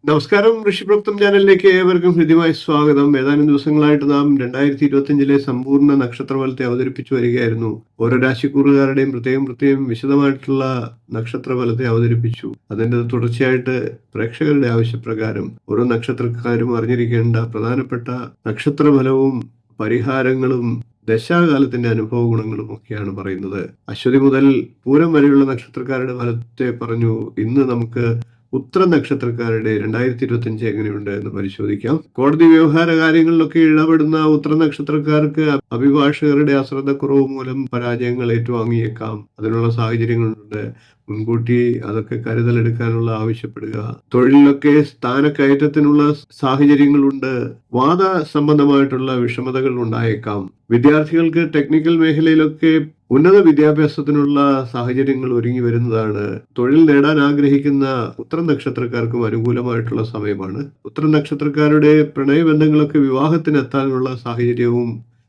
നമസ്കാരം. ഋഷിപ്രോക്തം ചാനലിലേക്ക് ഏവർക്കും ഹൃദ്യമായ സ്വാഗതം. ഏതാനും ദിവസങ്ങളായിട്ട് നാം 2025 സമ്പൂർണ്ണ നക്ഷത്രഫലത്തെ അവതരിപ്പിച്ചു വരികയായിരുന്നു. ഓരോ രാശിക്കൂറുകാരുടെയും പ്രത്യേകം വിശദമായിട്ടുള്ള നക്ഷത്രഫലത്തെ അവതരിപ്പിച്ചു. അതിന്റെ തുടർച്ചയായിട്ട് പ്രേക്ഷകരുടെ ആവശ്യപ്രകാരം ഓരോ നക്ഷത്രക്കാരും അറിഞ്ഞിരിക്കേണ്ട പ്രധാനപ്പെട്ട നക്ഷത്രഫലവും പരിഹാരങ്ങളും ദശാകാലത്തിന്റെ അനുഭവ ഗുണങ്ങളും ഒക്കെയാണ് പറയുന്നത്. അശ്വതി മുതൽ പൂരം വരെയുള്ള നക്ഷത്രക്കാരുടെ ഫലത്തെ പറഞ്ഞു. ഇന്ന് നമുക്ക് ഉത്തര നക്ഷത്രക്കാരുടെ 2025 എങ്ങനെയുണ്ട് എന്ന് പരിശോധിക്കാം. കോടതി വ്യവഹാര കാര്യങ്ങളിലൊക്കെ ഇടപെടുന്ന ഉത്തര നക്ഷത്രക്കാർക്ക് അഭിഭാഷകരുടെ അശ്രദ്ധക്കുറവ് മൂലം പരാജയങ്ങൾ ഏറ്റുവാങ്ങിയേക്കാം. അതിനുള്ള സാഹചര്യങ്ങളുണ്ട്. മുൻകൂട്ടി അതൊക്കെ കരുതലെടുക്കാനുള്ള ആവശ്യപ്പെടുക. തൊഴിലിലൊക്കെ സ്ഥാനക്കയറ്റത്തിനുള്ള സാഹചര്യങ്ങളുണ്ട്. വാദ സംബന്ധമായിട്ടുള്ള വിഷമതകൾ ഉണ്ടായേക്കാം. വിദ്യാർത്ഥികൾക്ക് ടെക്നിക്കൽ മേഖലയിലൊക്കെ ഉന്നത വിദ്യാഭ്യാസത്തിനുള്ള സാഹചര്യങ്ങൾ ഒരുങ്ങി വരുന്നതാണ്. തൊഴിൽ നേടാൻ ആഗ്രഹിക്കുന്ന ഉത്തര നക്ഷത്രക്കാർക്കും അനുകൂലമായിട്ടുള്ള സമയമാണ്. ഉത്തര നക്ഷത്രക്കാരുടെ പ്രണയബന്ധങ്ങളൊക്കെ വിവാഹത്തിനെത്താനുള്ള സാഹചര്യവും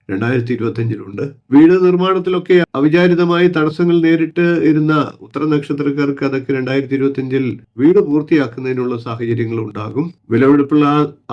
2025 വീട് നിർമ്മാണത്തിലൊക്കെ അവിചാരിതമായി തടസ്സങ്ങൾ നേരിട്ട് ഇരുന്ന ഉത്തര നക്ഷത്രക്കാർക്ക് അതൊക്കെ 2025 വീട് പൂർത്തിയാക്കുന്നതിനുള്ള സാഹചര്യങ്ങൾ ഉണ്ടാകും. വിലപിടിപ്പുള്ള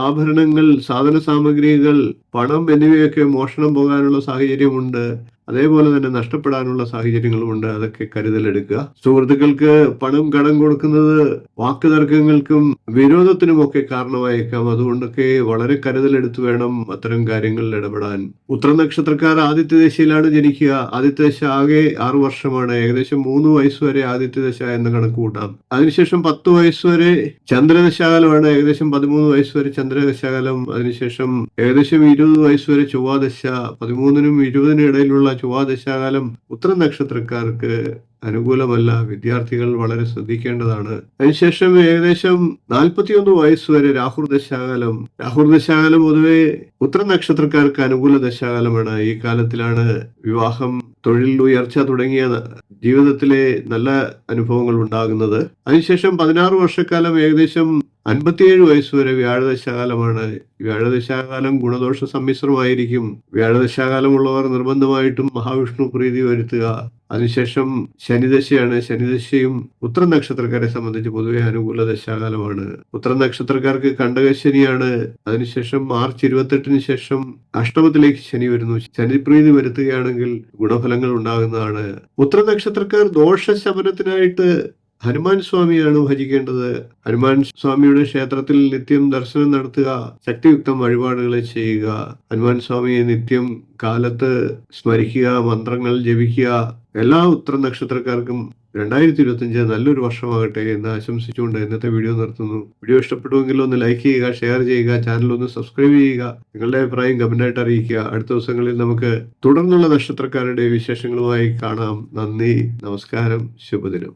ആഭരണങ്ങൾ, സാധന സാമഗ്രികൾ, പണം എന്നിവയൊക്കെ മോഷണം പോകാനുള്ള സാഹചര്യമുണ്ട്. അതേപോലെ തന്നെ നഷ്ടപ്പെടാനുള്ള സാഹചര്യങ്ങളുമുണ്ട്. അതൊക്കെ കരുതലെടുക്കുക. സുഹൃത്തുക്കൾക്ക് പണം കടം കൊടുക്കുന്നത് വാക്കുതർക്കങ്ങൾക്കും വിരോധത്തിനുമൊക്കെ കാരണമായേക്കാം. അതുകൊണ്ടൊക്കെ വളരെ കരുതലെടുത്ത് വേണം അത്തരം കാര്യങ്ങളിൽ ഇടപെടാൻ. ഉത്തര നക്ഷത്രക്കാർ ആദിത്യദശയിലാണ് ജനിക്കുക. ആദിത്യദശ ആകെ 6 വർഷമാണ്. ഏകദേശം 3 വയസ്സ് വരെ ആദിത്യദശ എന്ന കണക്ക് കൂട്ടാം. അതിനുശേഷം 10 വയസ്സ് വരെ ചന്ദ്രദശാകാലമാണ്. ഏകദേശം 13 വയസ്സ് വരെ ചന്ദ്രദശാകാലം. അതിനുശേഷം ഏകദേശം 20 വയസ്സ് വരെ ചൊവ്വാദശ. 13നും 20നും ഇടയിലുള്ള ചൊവ്വാദശാകാലം ഉത്തര നക്ഷത്രക്കാർക്ക് അനുകൂലമല്ല. വിദ്യാർത്ഥികൾ വളരെ ശ്രദ്ധിക്കേണ്ടതാണ്. അതിനുശേഷം ഏകദേശം 41 വയസ്സ് വരെ രാഹുർദശാകാലം. രാഹുർദശാകാലം പൊതുവെ ഉത്തര നക്ഷത്രക്കാർക്ക് അനുകൂല ദശാകാലമാണ്. ഈ കാലത്തിലാണ് വിവാഹം, തൊഴിൽ ഉയർച്ച തുടങ്ങിയ ജീവിതത്തിലെ നല്ല അനുഭവങ്ങൾ ഉണ്ടാകുന്നത്. അതിനുശേഷം 16 വർഷക്കാലം ഏകദേശം 57 വയസ്സ് വരെ വ്യാഴദശാകാലമാണ്. വ്യാഴദശാകാലം ഗുണദോഷ സമ്മിശ്രമായിരിക്കും. വ്യാഴദശാകാലമുള്ളവർ നിർബന്ധമായിട്ടും മഹാവിഷ്ണു പ്രീതി വരുത്തുക. അതിനുശേഷം ശനിദശയാണ്. ശനിദശയും ഉത്തര നക്ഷത്രക്കാരെ സംബന്ധിച്ച് പൊതുവെ അനുകൂല ദശാകാലമാണ്. ഉത്തര നക്ഷത്രക്കാർക്ക് കണ്ടകശനിയാണ്. അതിനുശേഷം മാർച്ച് 28 ശേഷം അഷ്ടമത്തിലേക്ക് ശനി വരുന്നു. ശനിപ്രീതി വരുത്തുകയാണെങ്കിൽ ഗുണഫലങ്ങൾ ഉണ്ടാകുന്നതാണ്. ഉത്തര നക്ഷത്രക്കാർ ദോഷശമനത്തിനായിട്ട് ഹനുമാൻ സ്വാമിയാണ് ഭജിക്കേണ്ടത്. ഹനുമാൻ സ്വാമിയുടെ ക്ഷേത്രത്തിൽ നിത്യം ദർശനം നടത്തുക. ശക്തിയുക്തം വഴിപാടുകൾ ചെയ്യുക. ഹനുമാൻ സ്വാമിയെ നിത്യം കാലത്ത് സ്മരിക്കുക, മന്ത്രങ്ങൾ ജപിക്കുക. എല്ലാ ഉത്തര നക്ഷത്രക്കാർക്കും 2025 നല്ലൊരു വർഷമാകട്ടെ എന്ന് ആശംസിച്ചുകൊണ്ട് ഇന്നത്തെ വീഡിയോ നിർത്തുന്നു. വീഡിയോ ഇഷ്ടപ്പെട്ടുവെങ്കിൽ ഒന്ന് ലൈക്ക് ചെയ്യുക, ഷെയർ ചെയ്യുക, ചാനൽ ഒന്ന് സബ്സ്ക്രൈബ് ചെയ്യുക. നിങ്ങളുടെ അഭിപ്രായം കമന്റായിട്ട് അറിയിക്കുക. അടുത്ത ദിവസങ്ങളിൽ നമുക്ക് തുടർന്നുള്ള നക്ഷത്രക്കാരുടെ വിശേഷങ്ങളുമായി കാണാം. നന്ദി, നമസ്കാരം, ശുഭദിനം.